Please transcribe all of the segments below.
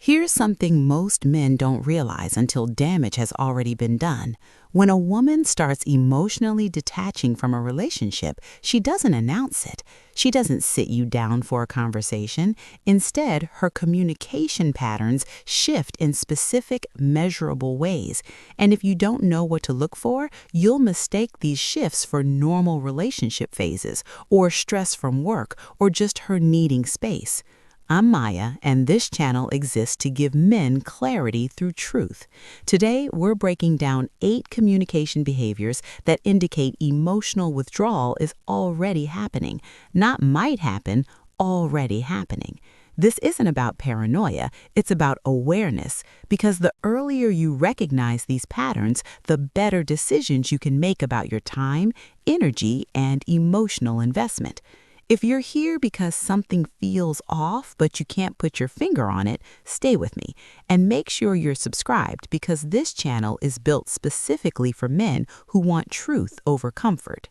Here's something most men don't realize until damage has already been done. When a woman starts emotionally detaching from a relationship, she doesn't announce it. She doesn't sit you down for a conversation. Instead, her communication patterns shift in specific, measurable ways. And if you don't know what to look for, you'll mistake these shifts for normal relationship phases, or stress from work, or just her needing space. I'm Maya, and this channel exists to give men clarity through truth. Today, we're breaking down 8 communication behaviors that indicate emotional withdrawal is already happening. Not might happen, already happening. This isn't about paranoia, it's about awareness, because the earlier you recognize these patterns, the better decisions you can make about your time, energy, and emotional investment. If you're here because something feels off but you can't put your finger on it, stay with me and make sure you're subscribed, because this channel is built specifically for men who want truth over comfort.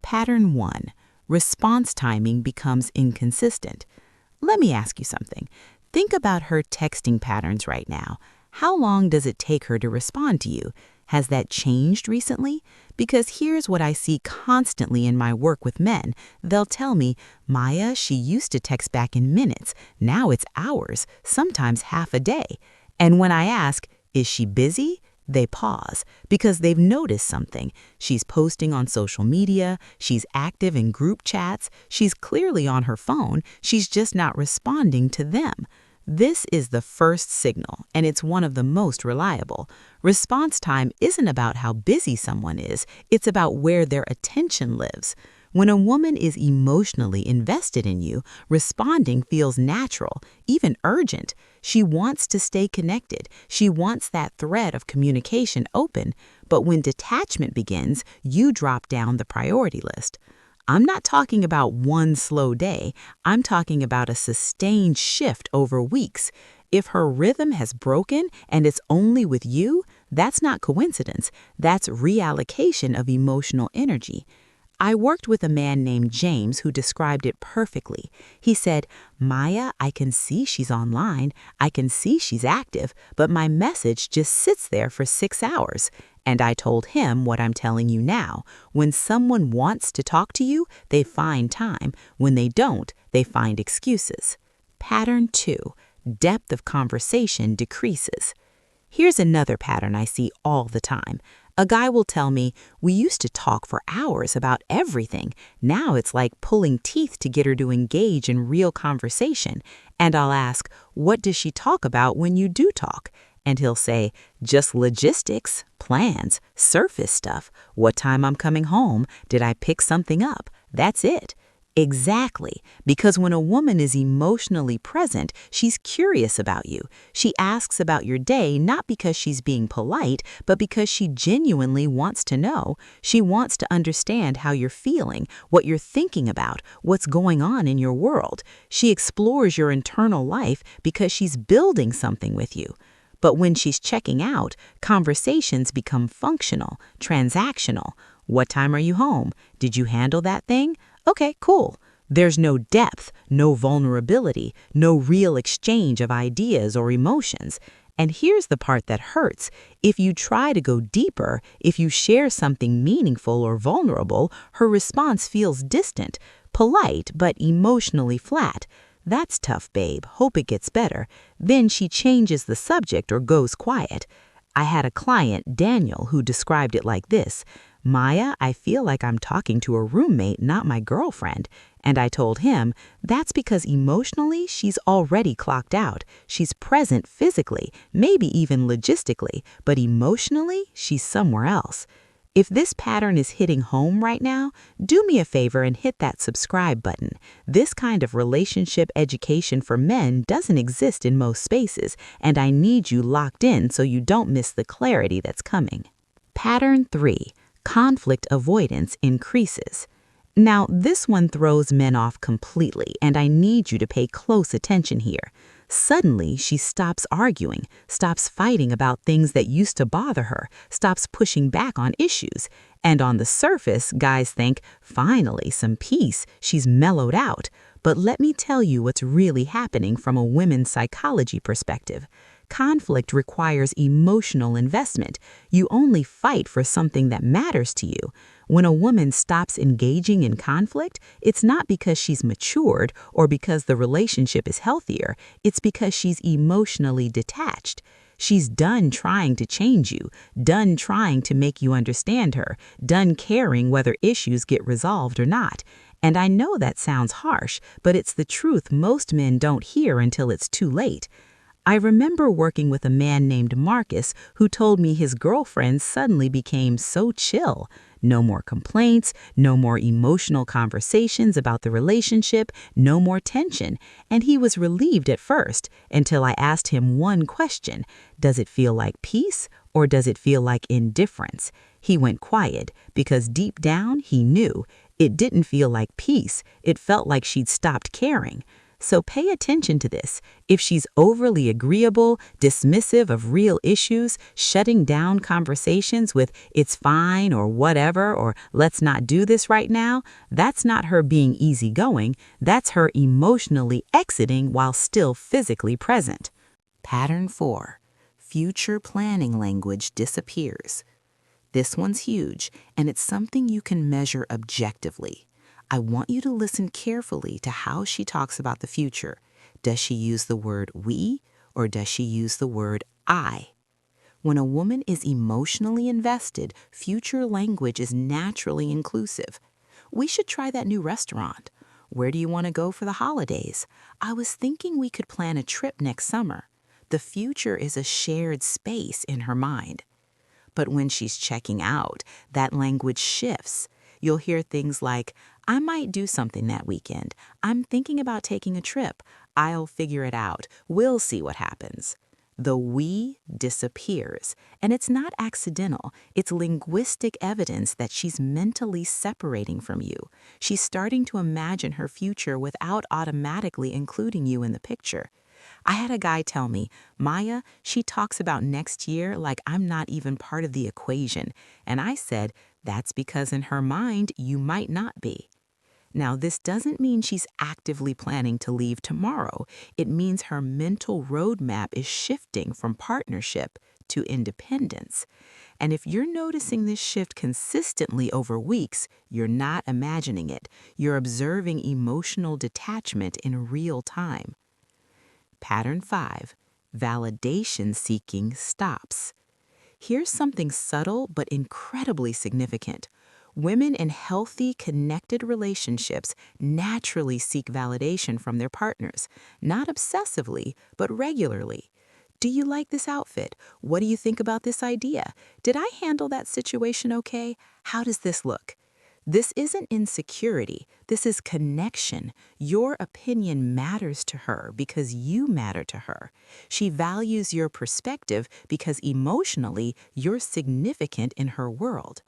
Pattern 1. Response timing becomes inconsistent. Let me ask you something. Think about her texting patterns right now. How long does it take her to respond to you? Has that changed recently? Because here's what I see constantly in my work with men. They'll tell me, Maya, she used to text back in minutes. Now it's hours, sometimes half a day. And when I ask, is she busy? They pause because they've noticed something. She's posting on social media, she's active in group chats, she's clearly on her phone, she's just not responding to them. This is the first signal, and it's one of the most reliable. Response time isn't about how busy someone is, it's about where their attention lives. When a woman is emotionally invested in you, responding feels natural, even urgent. She wants to stay connected. She wants that thread of communication open. But when detachment begins, you drop down the priority list. I'm not talking about one slow day. I'm talking about a sustained shift over weeks. If her rhythm has broken and it's only with you, that's not coincidence. That's reallocation of emotional energy. I worked with a man named James who described it perfectly. He said, Maya, I can see she's online, I can see she's active, but my message just sits there for 6 hours. And I told him what I'm telling you now. When someone wants to talk to you, they find time. When they don't, they find excuses. Pattern 2. Depth of conversation decreases. Here's another pattern I see all the time. A guy will tell me, we used to talk for hours about everything. Now it's like pulling teeth to get her to engage in real conversation. And I'll ask, what does she talk about when you do talk? And he'll say, just logistics, plans, surface stuff, what time I'm coming home, did I pick something up? That's it. Exactly, because when a woman is emotionally present, she's curious about you. She asks about your day not because she's being polite, but because she genuinely wants to know. She wants to understand how you're feeling, what you're thinking about, what's going on in your world. She explores your internal life because she's building something with you. But when she's checking out, conversations become functional, transactional. What time are you home? Did you handle that thing? Okay, cool. There's no depth, no vulnerability, no real exchange of ideas or emotions. And here's the part that hurts. If you try to go deeper, if you share something meaningful or vulnerable, her response feels distant, polite, but emotionally flat. That's tough, babe. Hope it gets better. Then she changes the subject or goes quiet. I had a client, Daniel, who described it like this. Maya, I feel like I'm talking to a roommate, not my girlfriend. And I told him, that's because emotionally she's already clocked out. She's present physically, maybe even logistically, but emotionally she's somewhere else. If this pattern is hitting home right now, do me a favor and hit that subscribe button. This kind of relationship education for men doesn't exist in most spaces, and I need you locked in so you don't miss the clarity that's coming. Pattern 3. Conflict avoidance increases. Now, this one throws men off completely, and I need you to pay close attention here. Suddenly, she stops arguing, stops fighting about things that used to bother her, stops pushing back on issues. And on the surface, guys think, finally, some peace, she's mellowed out. But let me tell you what's really happening from a women's psychology perspective. Conflict requires emotional investment. You only fight for something that matters to you. When a woman stops engaging in conflict, it's not because she's matured or because the relationship is healthier. It's because she's emotionally detached. She's done trying to change you, done trying to make you understand her, done caring whether issues get resolved or not. And I know that sounds harsh, but it's the truth most men don't hear until it's too late. I remember working with a man named Marcus who told me his girlfriend suddenly became so chill. No more complaints, no more emotional conversations about the relationship, no more tension. And he was relieved at first until I asked him one question. Does it feel like peace or does it feel like indifference? He went quiet because deep down he knew it didn't feel like peace. It felt like she'd stopped caring. So pay attention to this. If she's overly agreeable, dismissive of real issues, shutting down conversations with "it's fine" or "whatever" or "let's not do this right now," that's not her being easygoing. That's her emotionally exiting while still physically present. Pattern 4. Future planning language disappears. This one's huge, and it's something you can measure objectively. I want you to listen carefully to how she talks about the future. Does she use the word "we" or does she use the word "I"? When a woman is emotionally invested, future language is naturally inclusive. We should try that new restaurant. Where do you want to go for the holidays? I was thinking we could plan a trip next summer. The future is a shared space in her mind. But when she's checking out, that language shifts. You'll hear things like, "I might do something that weekend. I'm thinking about taking a trip. I'll figure it out. We'll see what happens." The "we" disappears, and it's not accidental. It's linguistic evidence that she's mentally separating from you. She's starting to imagine her future without automatically including you in the picture. I had a guy tell me, "Maya, she talks about next year like I'm not even part of the equation." And I said, "That's because in her mind, you might not be." Now, this doesn't mean she's actively planning to leave tomorrow. It means her mental roadmap is shifting from partnership to independence. And if you're noticing this shift consistently over weeks, you're not imagining it. You're observing emotional detachment in real time. Pattern 5. Validation seeking stops. Here's something subtle but incredibly significant. Women in healthy, connected relationships naturally seek validation from their partners, not obsessively, but regularly. Do you like this outfit? What do you think about this idea? Did I handle that situation okay? How does this look? This isn't insecurity. This is connection. Your opinion matters to her because you matter to her. She values your perspective because emotionally you're significant in her world.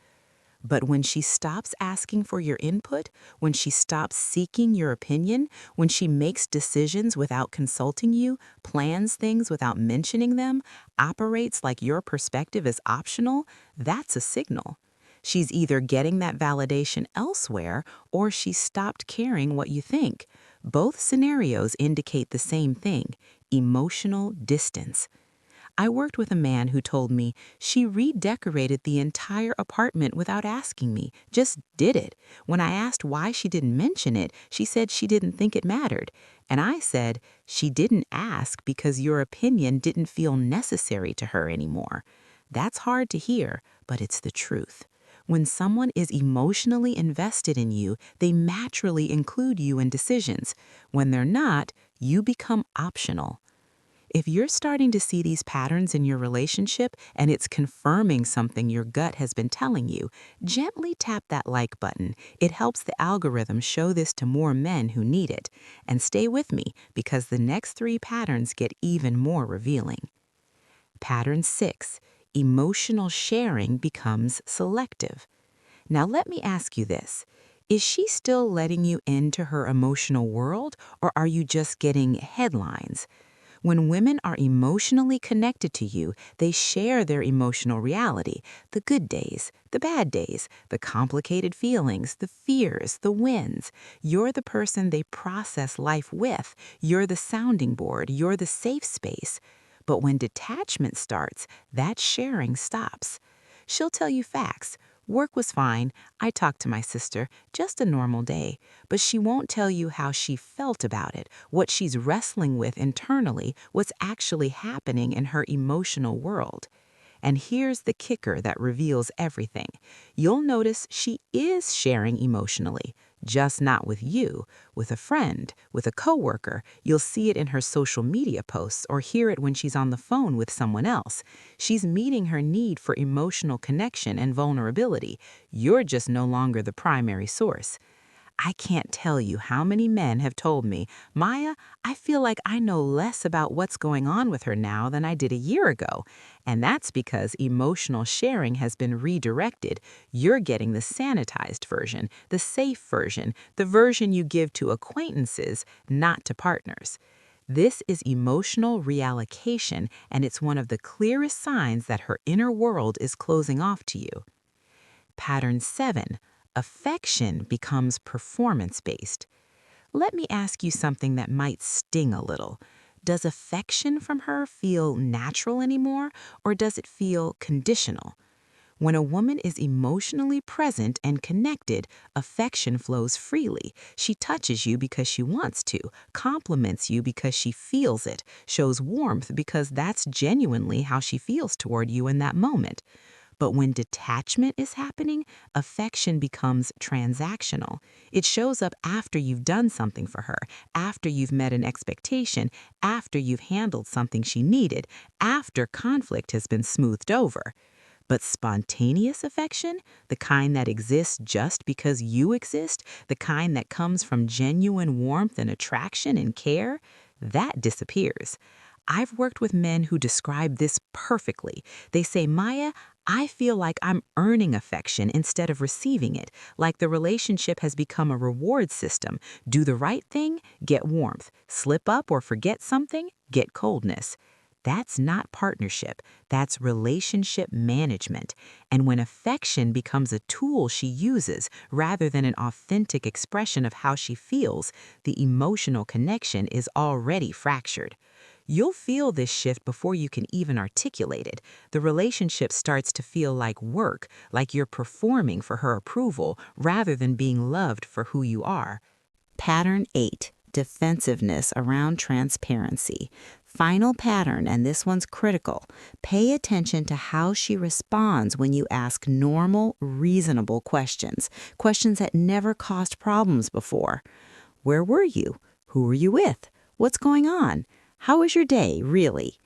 But when she stops asking for your input, when she stops seeking your opinion, when she makes decisions without consulting you, plans things without mentioning them, operates like your perspective is optional, that's a signal. She's either getting that validation elsewhere or she's stopped caring what you think. Both scenarios indicate the same thing: emotional distance. I worked with a man who told me she redecorated the entire apartment without asking me, just did it. When I asked why she didn't mention it, she said she didn't think it mattered. And I said, she didn't ask because your opinion didn't feel necessary to her anymore. That's hard to hear, but it's the truth. When someone is emotionally invested in you, they naturally include you in decisions. When they're not, you become optional. If you're starting to see these patterns in your relationship and it's confirming something your gut has been telling you, gently tap that like button. It helps the algorithm show this to more men who need it. And stay with me because the next 3 patterns get even more revealing. Pattern 6. Emotional sharing becomes selective. Now let me ask you this. Is she still letting you into her emotional world or are you just getting headlines? When women are emotionally connected to you, they share their emotional reality, the good days, the bad days, the complicated feelings, the fears, the wins. You're the person they process life with. You're the sounding board. You're the safe space. But when detachment starts, that sharing stops. She'll tell you facts. Work was fine. I talked to my sister. Just a normal day. But she won't tell you how she felt about it, what she's wrestling with internally, what's actually happening in her emotional world. And here's the kicker that reveals everything. You'll notice she is sharing emotionally, just not with you, with a friend, with a coworker. You'll see it in her social media posts or hear it when she's on the phone with someone else. She's meeting her need for emotional connection and vulnerability. You're just no longer the primary source. I can't tell you how many men have told me, Maya, I feel like I know less about what's going on with her now than I did a year ago. And that's because emotional sharing has been redirected. You're getting the sanitized version, the safe version, the version you give to acquaintances, not to partners. This is emotional reallocation, and it's one of the clearest signs that her inner world is closing off to you. Pattern 7. Affection becomes performance-based. Let me ask you something that might sting a little. Does affection from her feel natural anymore, or does it feel conditional? When a woman is emotionally present and connected, affection flows freely. She touches you because she wants to, compliments you because she feels it, shows warmth because that's genuinely how she feels toward you in that moment. But when detachment is happening, affection becomes transactional. It shows up after you've done something for her, after you've met an expectation, after you've handled something she needed, after conflict has been smoothed over. But spontaneous affection, the kind that exists just because you exist, the kind that comes from genuine warmth and attraction and care, that disappears. I've worked with men who describe this perfectly. They say, Maya, I feel like I'm earning affection instead of receiving it, like the relationship has become a reward system. Do the right thing, get warmth. Slip up or forget something, get coldness. That's not partnership. That's relationship management. And when affection becomes a tool she uses rather than an authentic expression of how she feels, the emotional connection is already fractured. You'll feel this shift before you can even articulate it. The relationship starts to feel like work, like you're performing for her approval rather than being loved for who you are. Pattern 8. Defensiveness around transparency. Final pattern, and this one's critical. Pay attention to how she responds when you ask normal, reasonable questions. Questions that never caused problems before. Where were you? Who were you with? What's going on? How was your day, really?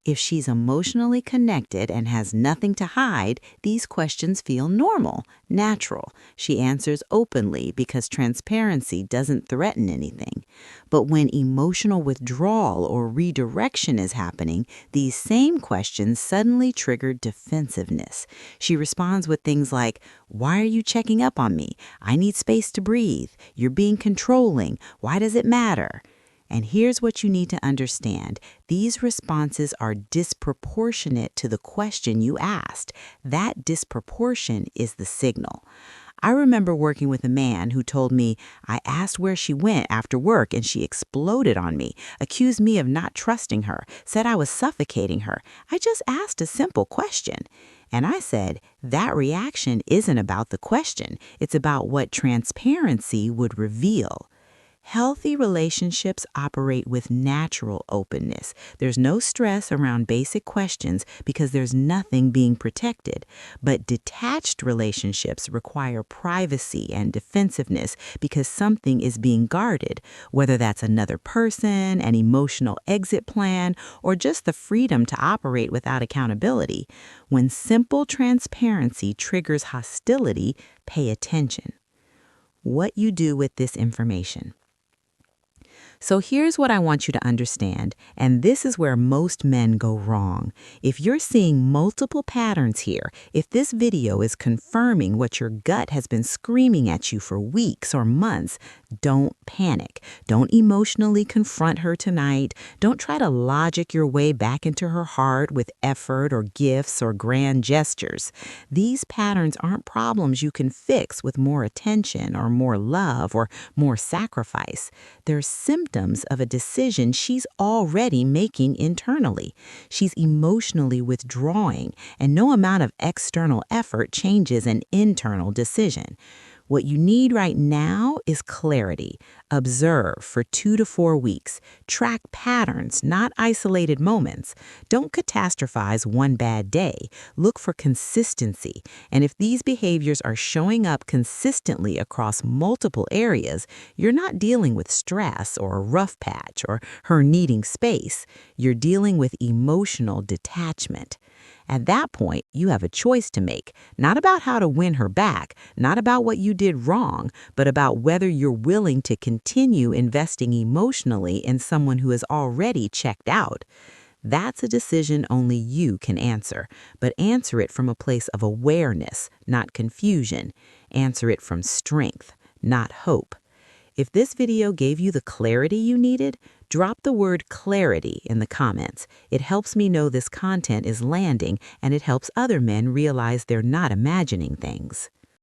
If she's emotionally connected and has nothing to hide, these questions feel normal, natural. She answers openly because transparency doesn't threaten anything. But when emotional withdrawal or redirection is happening, these same questions suddenly trigger defensiveness. She responds with things like, why are you checking up on me? I need space to breathe. You're being controlling. Why does it matter? And here's what you need to understand. These responses are disproportionate to the question you asked. That disproportion is the signal. I remember working with a man who told me, I asked where she went after work and she exploded on me, accused me of not trusting her, said I was suffocating her. I just asked a simple question. And I said, that reaction isn't about the question. It's about what transparency would reveal. Healthy relationships operate with natural openness. There's no stress around basic questions because there's nothing being protected. But detached relationships require privacy and defensiveness because something is being guarded, whether that's another person, an emotional exit plan, or just the freedom to operate without accountability. When simple transparency triggers hostility, pay attention. What you do with this information. So here's what I want you to understand, and this is where most men go wrong. If you're seeing multiple patterns here, if this video is confirming what your gut has been screaming at you for weeks or months, Don't panic. Don't emotionally confront her tonight. Don't try to logic your way back into her heart with effort or gifts or grand gestures. These patterns aren't problems you can fix with more attention or more love or more sacrifice. They're symptoms of a decision she's already making internally. She's emotionally withdrawing, and no amount of external effort changes an internal decision. What you need right now is clarity. Observe for 2 to 4 weeks. Track patterns, not isolated moments. Don't catastrophize one bad day. Look for consistency. And if these behaviors are showing up consistently across multiple areas, you're not dealing with stress or a rough patch or her needing space. You're dealing with emotional detachment. At that point, you have a choice to make, not about how to win her back, not about what you did wrong, but about whether you're willing to continue investing emotionally in someone who has already checked out. That's a decision only you can answer, but answer it from a place of awareness, not confusion. Answer it from strength, not hope. If this video gave you the clarity you needed, drop the word clarity in the comments. It helps me know this content is landing, and it helps other men realize they're not imagining things.